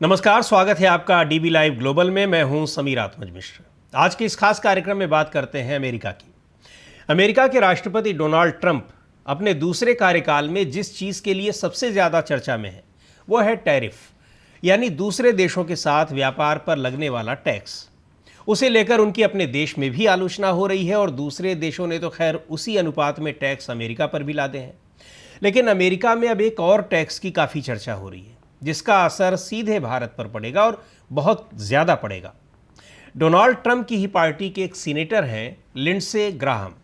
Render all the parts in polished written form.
नमस्कार, स्वागत है आपका डीबी लाइव ग्लोबल में। मैं हूं समीर आत्मज मिश्र। आज के इस खास कार्यक्रम में बात करते हैं अमेरिका की। अमेरिका के राष्ट्रपति डोनाल्ड ट्रंप अपने दूसरे कार्यकाल में जिस चीज़ के लिए सबसे ज़्यादा चर्चा में है वो है टैरिफ, यानी दूसरे देशों के साथ व्यापार पर लगने वाला टैक्स। उसे लेकर उनकी अपने देश में भी आलोचना हो रही है और दूसरे देशों ने तो खैर उसी अनुपात में टैक्स अमेरिका पर भी लादे हैं। लेकिन अमेरिका में अब एक और टैक्स की काफ़ी चर्चा हो रही है जिसका असर सीधे भारत पर पड़ेगा और बहुत ज़्यादा पड़ेगा। डोनाल्ड ट्रंप की ही पार्टी के एक सीनेटर हैं लिंडसे ग्राहम।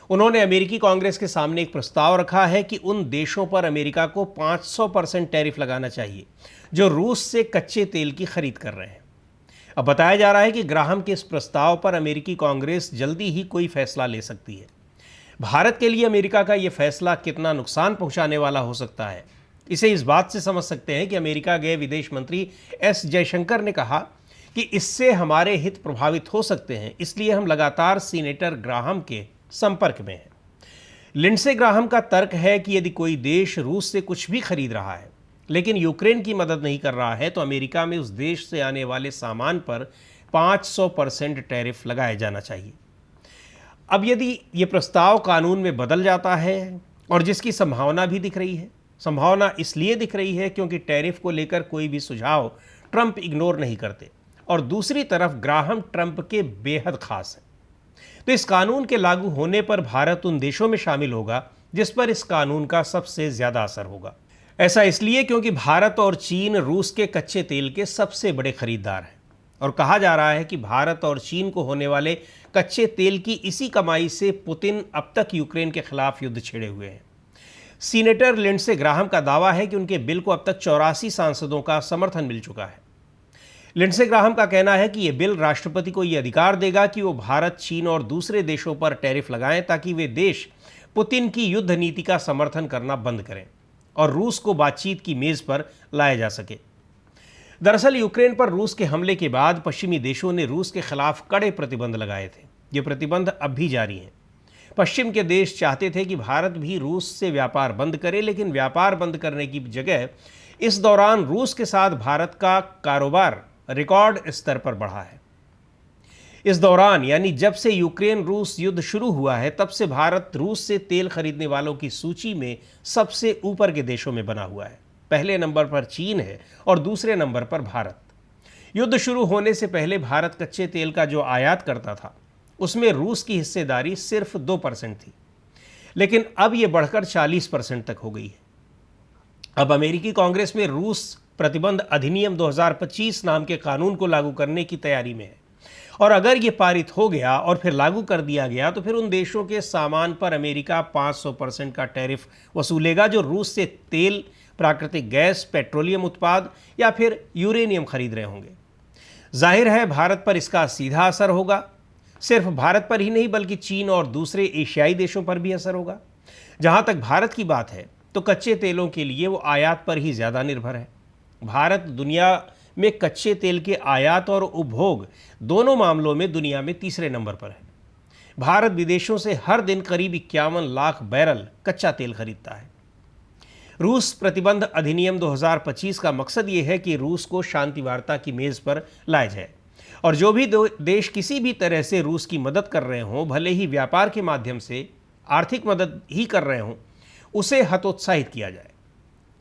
उन्होंने अमेरिकी कांग्रेस के सामने एक प्रस्ताव रखा है कि उन देशों पर अमेरिका को 500% टैरिफ लगाना चाहिए जो रूस से कच्चे तेल की खरीद कर रहे हैं। अब बताया जा रहा है कि ग्राहम के इस प्रस्ताव पर अमेरिकी कांग्रेस जल्दी ही कोई फैसला ले सकती है। भारत के लिए अमेरिका का ये फैसला कितना नुकसान पहुंचाने वाला हो सकता है, इसे इस बात से समझ सकते हैं कि अमेरिका गए विदेश मंत्री एस जयशंकर ने कहा कि इससे हमारे हित प्रभावित हो सकते हैं, इसलिए हम लगातार सीनेटर ग्राहम के संपर्क में हैं। लिंडसे ग्राहम का तर्क है कि यदि कोई देश रूस से कुछ भी खरीद रहा है लेकिन यूक्रेन की मदद नहीं कर रहा है तो अमेरिका में उस देश से आने वाले सामान पर 500% टैरिफ लगाया जाना चाहिए। अब यदि ये प्रस्ताव कानून में बदल जाता है, और जिसकी संभावना भी दिख रही है, संभावना इसलिए दिख रही है क्योंकि टैरिफ को लेकर कोई भी सुझाव ट्रंप इग्नोर नहीं करते और दूसरी तरफ ग्राहम ट्रंप के बेहद खास हैं। तो इस कानून के लागू होने पर भारत उन देशों में शामिल होगा जिस पर इस कानून का सबसे ज़्यादा असर होगा। ऐसा इसलिए क्योंकि भारत और चीन रूस के कच्चे तेल के सबसे बड़े खरीदार हैं और कहा जा रहा है कि भारत और चीन को होने वाले कच्चे तेल की इसी कमाई से पुतिन अब तक यूक्रेन के खिलाफ युद्ध छेड़े हुए हैं। सीनेटर लिंडसे ग्राहम का दावा है कि उनके बिल को अब तक 84 सांसदों का समर्थन मिल चुका है। लिंडसे ग्राहम का कहना है कि यह बिल राष्ट्रपति को यह अधिकार देगा कि वो भारत, चीन और दूसरे देशों पर टैरिफ लगाएं ताकि वे देश पुतिन की युद्ध नीति का समर्थन करना बंद करें और रूस को बातचीत की मेज पर लाया जा सके। दरअसल यूक्रेन पर रूस के हमले के बाद पश्चिमी देशों ने रूस के खिलाफ कड़े प्रतिबंध लगाए थे। ये प्रतिबंध अब भी जारी हैं। पश्चिम के देश चाहते थे कि भारत भी रूस से व्यापार बंद करे, लेकिन व्यापार बंद करने की जगह इस दौरान रूस के साथ भारत का कारोबार रिकॉर्ड स्तर पर बढ़ा है। इस दौरान यानी जब से यूक्रेन रूस युद्ध शुरू हुआ है तब से भारत रूस से तेल खरीदने वालों की सूची में सबसे ऊपर के देशों में बना हुआ है। पहले नंबर पर चीन है और दूसरे नंबर पर भारत। युद्ध शुरू होने से पहले भारत कच्चे तेल का जो आयात करता था उसमें रूस की हिस्सेदारी सिर्फ 2% थी, लेकिन अब यह बढ़कर 40% तक हो गई है। अब अमेरिकी कांग्रेस में रूस प्रतिबंध अधिनियम 2025 नाम के कानून को लागू करने की तैयारी में है और अगर ये पारित हो गया और फिर लागू कर दिया गया तो फिर उन देशों के सामान पर अमेरिका 500% का टैरिफ वसूलेगा जो रूस से तेल, प्राकृतिक गैस, पेट्रोलियम उत्पाद या फिर यूरेनियम खरीद रहे होंगे। जाहिर है भारत पर इसका सीधा असर होगा। सिर्फ भारत पर ही नहीं बल्कि चीन और दूसरे एशियाई देशों पर भी असर होगा। जहां तक भारत की बात है तो कच्चे तेलों के लिए वो आयात पर ही ज़्यादा निर्भर है। भारत दुनिया में कच्चे तेल के आयात और उपभोग दोनों मामलों में दुनिया में तीसरे नंबर पर है। भारत विदेशों से हर दिन करीब 51 लाख बैरल कच्चा तेल खरीदता है। रूस प्रतिबंध अधिनियम 2025 का मकसद ये है कि रूस को शांति वार्ता की मेज़ पर लाया जाए और जो भी देश किसी भी तरह से रूस की मदद कर रहे हों, भले ही व्यापार के माध्यम से आर्थिक मदद ही कर रहे हों, उसे हतोत्साहित किया जाए।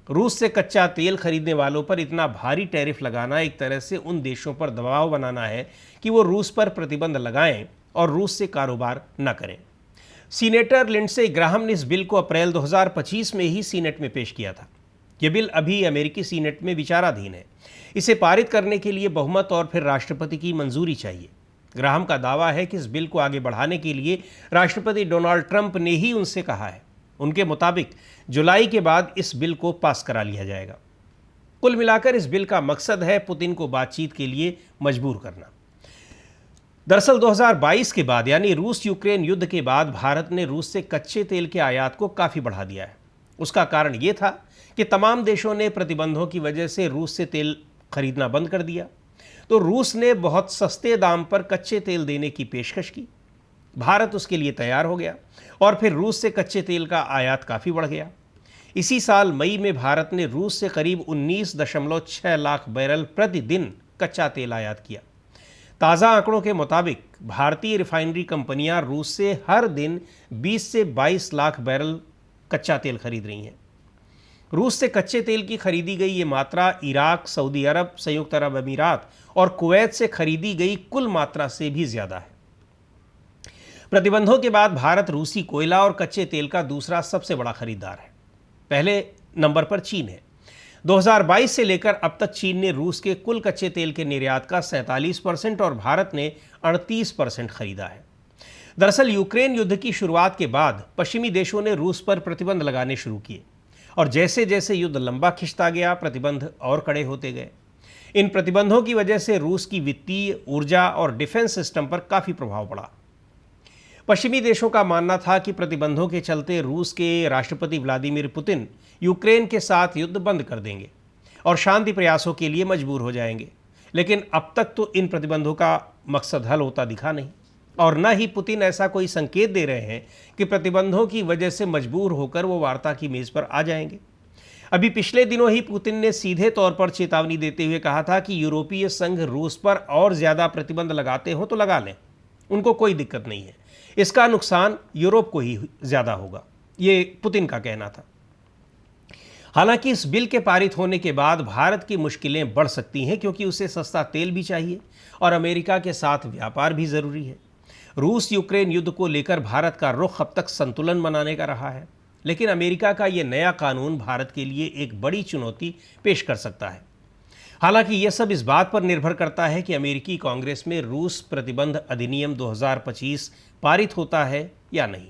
रूस से कच्चा तेल खरीदने वालों पर इतना भारी टैरिफ लगाना एक तरह से उन देशों पर दबाव बनाना है कि वो रूस पर प्रतिबंध लगाएं और रूस से कारोबार न करें। सीनेटर लिंडसे ग्राहम ने इस बिल को अप्रैल 2025 में ही सीनेट में पेश किया था। यह बिल अभी अमेरिकी सीनेट में विचाराधीन है। इसे पारित करने के लिए बहुमत और फिर राष्ट्रपति की मंजूरी चाहिए। ग्राहम का दावा है कि इस बिल को आगे बढ़ाने के लिए राष्ट्रपति डोनाल्ड ट्रंप ने ही उनसे कहा है। उनके मुताबिक जुलाई के बाद इस बिल को पास करा लिया जाएगा। कुल मिलाकर इस बिल का मकसद है पुतिन को बातचीत के लिए मजबूर करना। दरअसल 2022 के बाद यानी रूस यूक्रेन युद्ध के बाद भारत ने रूस से कच्चे तेल के आयात को काफ़ी बढ़ा दिया है। उसका कारण ये था कि तमाम देशों ने प्रतिबंधों की वजह से रूस से तेल खरीदना बंद कर दिया, तो रूस ने बहुत सस्ते दाम पर कच्चे तेल देने की पेशकश की। भारत उसके लिए तैयार हो गया और फिर रूस से कच्चे तेल का आयात काफ़ी बढ़ गया। इसी साल मई में भारत ने रूस से करीब 19.6 लाख बैरल प्रतिदिन कच्चा तेल आयात किया। ताज़ा आंकड़ों के मुताबिक भारतीय रिफाइनरी कंपनियां रूस से हर दिन 20 से 22 लाख बैरल कच्चा तेल खरीद रही हैं। रूस से कच्चे तेल की खरीदी गई ये मात्रा इराक, सऊदी अरब, संयुक्त अरब अमीरात और कुवैत से खरीदी गई कुल मात्रा से भी ज़्यादा है। प्रतिबंधों के बाद भारत रूसी कोयला और कच्चे तेल का दूसरा सबसे बड़ा खरीदार है। पहले नंबर पर चीन है। 2022 से लेकर अब तक चीन ने रूस के कुल कच्चे तेल के निर्यात का 47% और भारत ने 38% खरीदा है। दरअसल यूक्रेन युद्ध की शुरुआत के बाद पश्चिमी देशों ने रूस पर प्रतिबंध लगाने शुरू किए और जैसे जैसे युद्ध लंबा खिंचता गया, प्रतिबंध और कड़े होते गए। इन प्रतिबंधों की वजह से रूस की वित्तीय, ऊर्जा और डिफेंस सिस्टम पर काफ़ी प्रभाव पड़ा। पश्चिमी देशों का मानना था कि प्रतिबंधों के चलते रूस के राष्ट्रपति व्लादिमीर पुतिन यूक्रेन के साथ युद्ध बंद कर देंगे और शांति प्रयासों के लिए मजबूर हो जाएंगे। लेकिन अब तक तो इन प्रतिबंधों का मकसद हल होता दिखा नहीं और न ही पुतिन ऐसा कोई संकेत दे रहे हैं कि प्रतिबंधों की वजह से मजबूर होकर वो वार्ता की मेज़ पर आ जाएंगे। अभी पिछले दिनों ही पुतिन ने सीधे तौर पर चेतावनी देते हुए कहा था कि यूरोपीय संघ रूस पर और ज़्यादा प्रतिबंध लगाते हो तो लगा लें, उनको कोई दिक्कत नहीं है, इसका नुकसान यूरोप को ही ज़्यादा होगा, ये पुतिन का कहना था। हालांकि इस बिल के पारित होने के बाद भारत की मुश्किलें बढ़ सकती हैं क्योंकि उसे सस्ता तेल भी चाहिए और अमेरिका के साथ व्यापार भी ज़रूरी है। रूस यूक्रेन युद्ध को लेकर भारत का रुख अब तक संतुलन बनाने का रहा है, लेकिन अमेरिका का ये नया कानून भारत के लिए एक बड़ी चुनौती पेश कर सकता है। हालांकि यह सब इस बात पर निर्भर करता है कि अमेरिकी कांग्रेस में रूस प्रतिबंध अधिनियम 2025 पारित होता है या नहीं।